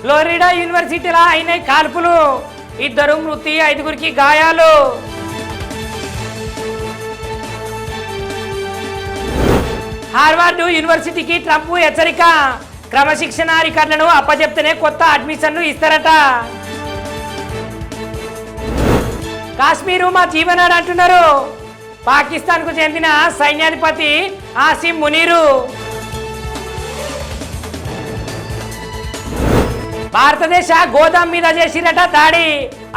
Florida యూనివర్సిటీలో అయిన కాల్పులు, 2 మృతి, 5గురికి గాయాలు. హార్వర్డ్ యూనివర్సిటీకి ట్రంప్ హెచ్చరిక, క్రమశిక్షణ రికార్డులను అప్పచెప్తేనే కొత్త అడ్మిషన్లు ఇస్తారట. కాశ్మీరు మా జీవనాడు అంటున్నారు పాకిస్తాన్కు చెందిన సైన్యాధిపతి ఆసిమ్ మునీరు. భారతదేశ గోదాం మీద చేసిరట దాడి,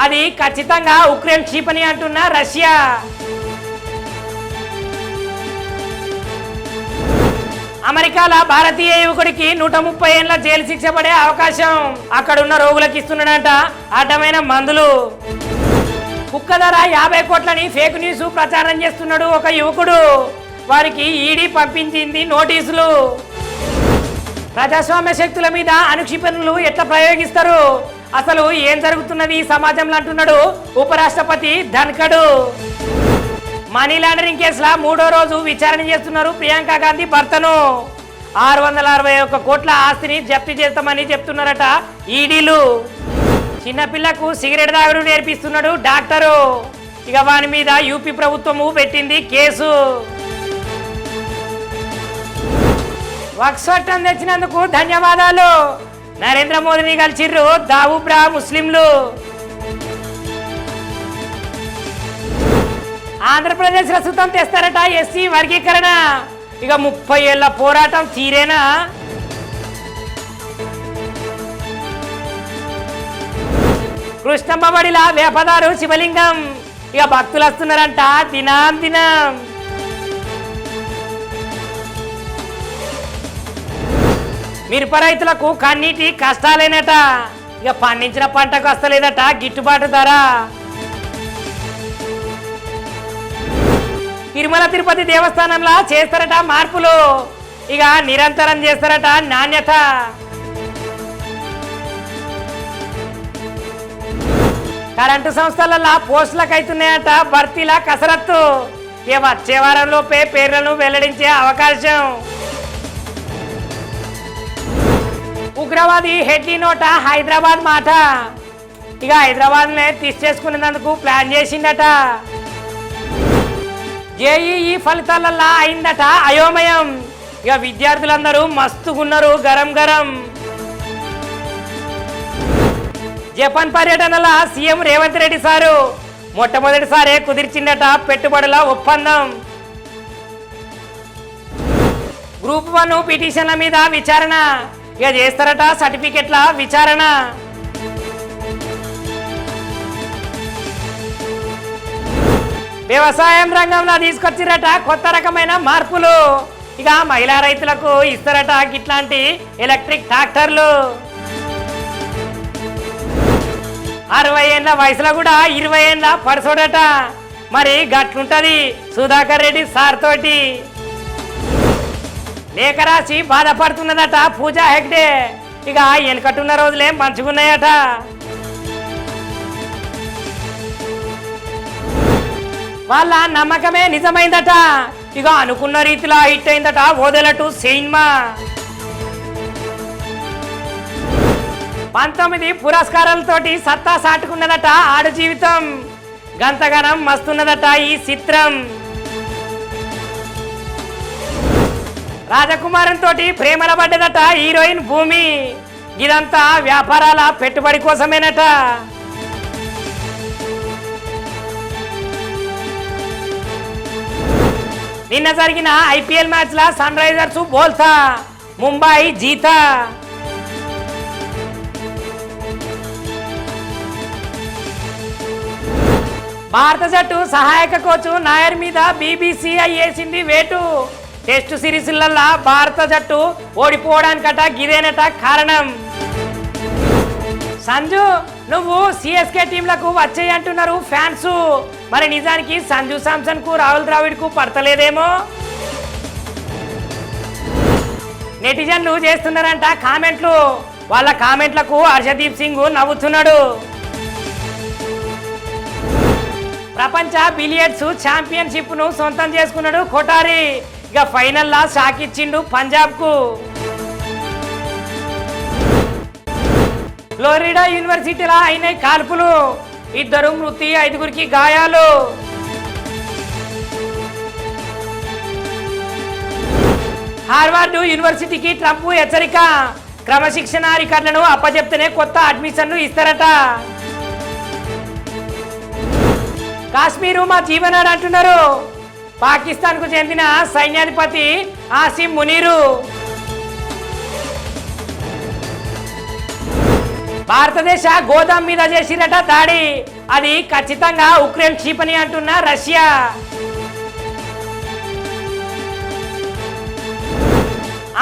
అది ఖచ్చితంగా ఉక్రెయిన్ క్షిపణి అంటున్న రష్యా. అమెరికాలో భారతీయ యువకుడికి 130 ఏళ్ల జైలు శిక్ష పడే అవకాశం, అక్కడున్న రోగులకు ఇస్తున్నాడట అడ్డమైన మందులు. కుక్క ధర 50 కోట్లని ఫేక్ న్యూస్ ప్రచారం చేస్తున్నాడు ఒక యువకుడు, వారికి ఈడీ పంపించింది నోటీసులు. ప్రజాస్వామ్య శక్తుల మీద అనుక్షిపణులు ఎట్లా ప్రయోగిస్తారు, అసలు ఏం జరుగుతున్నది ఈ సమాజంలో అంటున్నాడు ఉపరాష్ట్రపతి ధన్కడు. మనీ లాండరింగ్ కేసులో 3వ రోజు విచారణ చేస్తున్నారు ప్రియాంక గాంధీ భర్తను. 661 కోట్ల ఆస్తిని జప్తు చేస్తామని చెప్తున్నారట ఈడీలు. చిన్నపిల్లకు సిగరెట్ తాగుడు నేర్పిస్తున్నాడు డాక్టరు, ఇక వాని మీద యూపీ ప్రభుత్వము పెట్టింది కేసు. వక్ఫ్ చట్టం తెచ్చినందుకు ధన్యవాదాలు, నరేంద్ర మోదీని కలిసిర్రు దావూబ్రా ముస్లింలు. ఆంధ్రప్రదేశ్ ప్రస్తుతం తెస్తారట ఎస్సీ వర్గీకరణ, ఇక 30 ఏళ్ల పోరాటం తీరేనా? కృష్ణమ్మబడిలా వేపదారు శివలింగం, ఇక భక్తులు వస్తున్నారంట దినం దినం. మిరప రైతులకు కన్నీటి కష్టాలేనట, ఇక పండించిన పంటకు వస్తలేదట గిట్టుబాటు ధర. తిరుమల తిరుపతి దేవస్థానంలో చేస్తారట మార్పులు, ఇక నిరంతరం చేస్తారట నాణ్యత. కరెంటు సంస్థలలో పోస్టులకు అవుతున్నాయట భర్తీల కసరత్తు, ఇక వచ్చే వారంలోపే పేర్లను వెల్లడించే అవకాశం. ఉగ్రవాది హెడ్లీ నోట హైదరాబాద్ మాట, ఇక హైదరాబాద్నే తీసేసుకునేందుకు ప్లాన్ చేసిందట. జేఈఈ ఫలితాలల్లా అయిందట అయోమయం, ఇక విద్యార్థులందరూ మస్తుగున్నారు గరం గరం. జపాన్ పర్యటనల సీఎం రేవంత్ రెడ్డి సారు మొట్టమొదటిసారే కుదిర్చిందట పెట్టుబడుల ఒప్పందం. గ్రూప్ 1 పిటిషన్ల మీద విచారణ, ఇక చేస్తారట సర్టిఫికెట్ల విచారణ. వ్యవసాయం రంగంలో తీసుకొచ్చిరట కొత్త రకమైన మార్పులు, ఇక మహిళా రైతులకు ఇస్తారట ఇట్లాంటి ఎలక్ట్రిక్ ట్రాక్టర్లు. 60 ఏళ్ళ వయసులో కూడా 20 ఏళ్ళ పడసోడట, మరి గట్లుంటది సుధాకర్ రెడ్డి సార్ తోటి. లేఖ రాసి బాధపడుతున్నదట పూజా హెగ్డే, ఇక వెనకట్టున్న రోజులే మంచుకున్నాయట. వాళ్ళ నమ్మకమే నిజమైందట, ఇక అనుకున్న రీతిలో హిట్ అయిందట వదలటు సినిమా. 19 పురస్కారాలతోటి సత్తా సాటుకున్నదట ఆడు జీవితం, గంతగనం మస్తున్నదట ఈ చిత్రం. రాజకుమారంతో ప్రేమల పడ్డదట హీరోయిన్ భూమి, ఇదంతా వ్యాపారాల పెట్టుబడి కోసమేనట. నిన్న జరిగిన ఐపీఎల్ మ్యాచ్ లా సన్ రైజర్స్ బోల్తా, ముంబై జీతా. భారత జట్టు సహాయక కోచ్ నాయర్ మీద బీబీసీఐ వేసింది వేటు. టెస్ట్ సిరీస్లల్లా భారత జట్టు ఓడిపోవడానికట గిదేనట కారణం. సంజు నువ్వు సిఎస్కే టీంలకు వచ్చేయి అంటున్నారు ఫ్యాన్స్, మరి నిజానికి సంజు శాంసన్ కు రాహుల్ ద్రావిడ్ కు పడతలేదేమో. నెటిజన్లు చేస్తున్నారంట కామెంట్లు, వాళ్ళ కామెంట్లకు హర్షదీప్ సింగ్ నవ్వుతున్నాడు. ప్రపంచ బిలియర్డ్స్ ఛాంపియన్షిప్ ను సొంతం చేసుకున్నాడు కొటారి, ఇక ఫైనల్ లా షాక్ ఇచ్చిండు పంజాబ్ కు. ఫ్లోరిడా యూనివర్సిటీలో అయినాయి కాల్పులు, 2 మృతి, 5గురికి గాయాలు. హార్వర్డ్ యూనివర్సిటీకి ట్రంప్ హెచ్చరిక, క్రమశిక్షణ రికార్డులను అప్పచెప్తేనే కొత్త అడ్మిషన్లు ఇస్తారట. కాశ్మీరు మా జీవనాడు అంటున్నారు పాకిస్తాన్ కు చెందిన సైన్యాధిపతి ఆసిం మునీరు. భారతదేశ గోదాం మీద చేసిరట దాడి, అది ఖచ్చితంగా ఉక్రెయిన్ క్షిపణి అంటున్న రష్యా.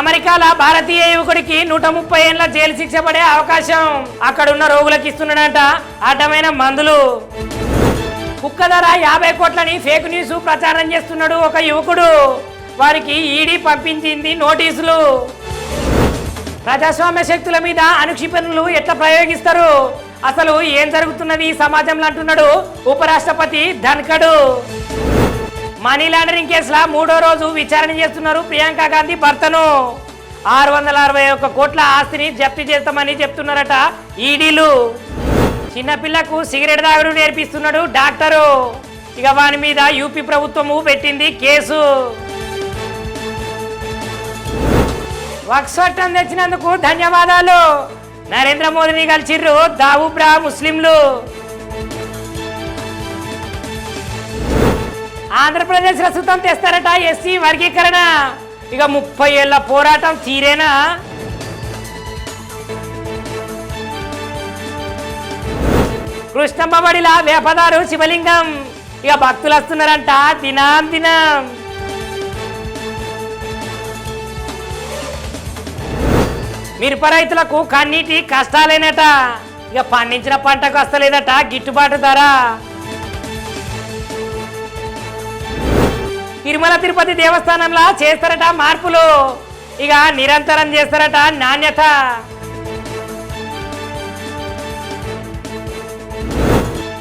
అమెరికాలో భారతీయ యువకుడికి 130 ఏళ్ల జైలు శిక్ష పడే అవకాశం, అక్కడున్న రోగులకు ఇస్తున్నాడట అడ్డమైన మందులు. కుక్క ధర 50 కోట్లని ఫేక్ న్యూస్ ప్రచారం చేస్తున్నాడు ఒక యువకుడు, వారికి ఈడీ పంపించింది నోటీసులు. ప్రజాస్వామ్య శక్తుల మీద అణుక్షిపణులు ఎట్లా ప్రయోగిస్తారు, అసలు ఏం జరుగుతున్నది ఈ సమాజంలో అంటున్నాడు ఉపరాష్ట్రపతి ధన్ఖడ్. మనీ లాండరింగ్ కేసులో 3వ రోజు విచారణ చేస్తున్నారు ప్రియాంక గాంధీ భర్తను. 661 కోట్ల ఆస్తిని జప్తు చేస్తామని చెప్తున్నారట ఈడీలు. చిన్నపిల్లకు సిగరెట్ తాగుడు నేర్పిస్తున్నాడు డాక్టరు, ఇక వాని మీద యూపీ ప్రభుత్వము పెట్టింది కేసు. వక్ఫ్ చట్టం తెచ్చినందుకు ధన్యవాదాలు, నరేంద్ర మోదీని కలిసిర్రు దావూబ్రా ముస్లింలు. ఆంధ్రప్రదేశ్ ప్రస్తుతం తెస్తారట ఎస్సీ వర్గీకరణ, ఇక 30 ఏళ్ల పోరాటం తీరేనా? కృష్ణమ్మ బడిలా వేపదారు శివలింగం, ఇక భక్తులు వస్తున్నారంట దినం దినం. మిరప రైతులకు కన్నీటి కష్టాలేనట, ఇక పండించిన పంటకు వస్తలేదట గిట్టుబాటు ధర. తిరుమల తిరుపతి దేవస్థానంలో చేస్తారట మార్పులు, ఇక నిరంతరం చేస్తారట నాణ్యత.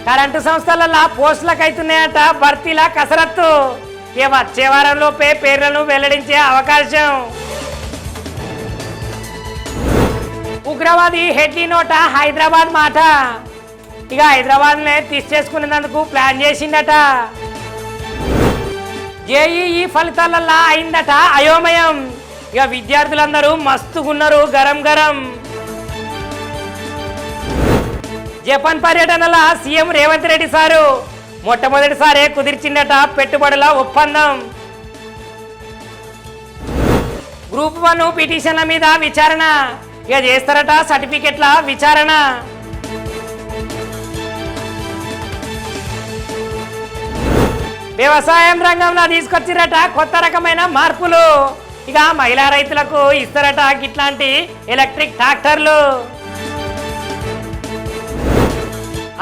కరెంటు సంస్థలలో పోస్టులకు అవుతున్నాయట భర్తీల కసరత్తు, ఇక వచ్చే వారంలోపే పేర్లను వెల్లడించే అవకాశం. ఉగ్రవాది హెడ్లీ నోట హైదరాబాద్ మాట, ఇక హైదరాబాద్నే తీసేసుకునేందుకు ప్లాన్ చేసిందట. జేఈఈ ఫలితాలల్లా అయిందట అయోమయం, ఇక విద్యార్థులందరూ మస్తుగున్నారు గరం గరం. జపాన్ పర్యటనల సీఎం రేవంత్ రెడ్డి సారు మొట్టమొదటిసారే కుదిర్చిందట పెట్టుబడుల ఒప్పందం. గ్రూప్ 1 పిటిషన్ల మీద విచారణ, ఇక చేస్తారట సర్టిఫికెట్ల విచారణ. వ్యవసాయం రంగంలో తీసుకొచ్చిరట కొత్త రకమైన మార్పులు, ఇక మహిళా రైతులకు ఇస్తారట ఇట్లాంటి ఎలక్ట్రిక్ ట్రాక్టర్లు.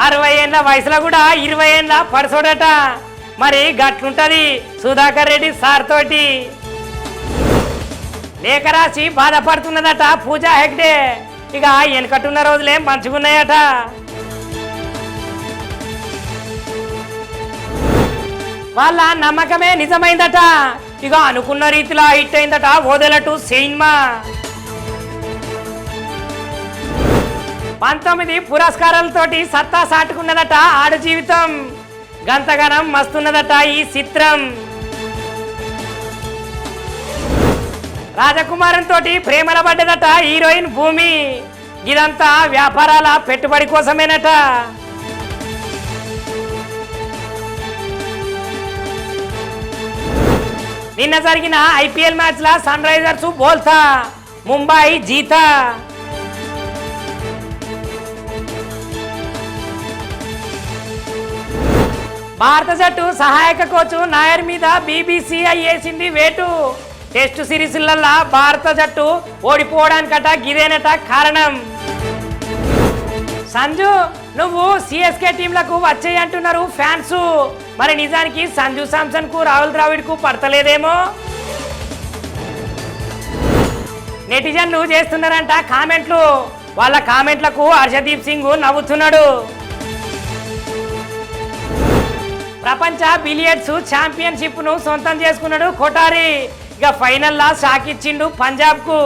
60 ఏళ్ళ వయసులో కూడా 20 ఏళ్ళ పడుసోడట, మరి గట్లుంటది సుధాకర్ రెడ్డి సార్ తోటి. లేఖ రాసి బాధపడుతున్నదట పూజా హెగ్డే, ఇక వెనకట్టున్న రోజులే మంచిగున్నాయట. వాళ్ళ నమ్మకమే నిజమైందట, ఇక అనుకున్న రీతిలో హిట్ అయిందట వదలటు సినిమా. 19 పురస్కారాలతోటి సత్తా సాటుకున్నదట ఆడు జీవితం, గంతగనం మస్తున్నదట ఈ చిత్రం. రాజకుమారం తోటి ప్రేమల పడ్డదట హీరోయిన్ భూమి, ఇదంతా వ్యాపారాల పెట్టుబడి కోసమేనట. నిన్న జరిగిన ఐపీఎల్ మ్యాచ్ లా సన్ రైజర్స్ బోల్తా, ముంబై జీతా. భారత జట్టు సహాయక కోచ్ నాయర్ మీద బీబీసీఐ వేసింది వేటు. టెస్ట్ సిరీస్లల్లా భారత జట్టు ఓడిపోవడానికట గిదేనట కారణం. సంజు నువ్వు సిఎస్కే టీంలకు వచ్చేయి అంటున్నారు ఫ్యాన్స్, మరి నిజానికి సంజు శాంసన్ కు రాహుల్ ద్రావిడ్ కు పడతలేదేమో. నెటిజన్లు చేస్తున్నారంట కామెంట్లు, వాళ్ళ కామెంట్లకు హర్షదీప్ సింగ్ నవ్వుతున్నాడు. ప్రపంచ బిలియర్డ్స్ ఛాంపియన్షిప్ ను సొంతం చేసుకున్నాడు కొటారి, ఇక ఫైనల్ లా షాక్ ఇచ్చిండు పంజాబ్ కు.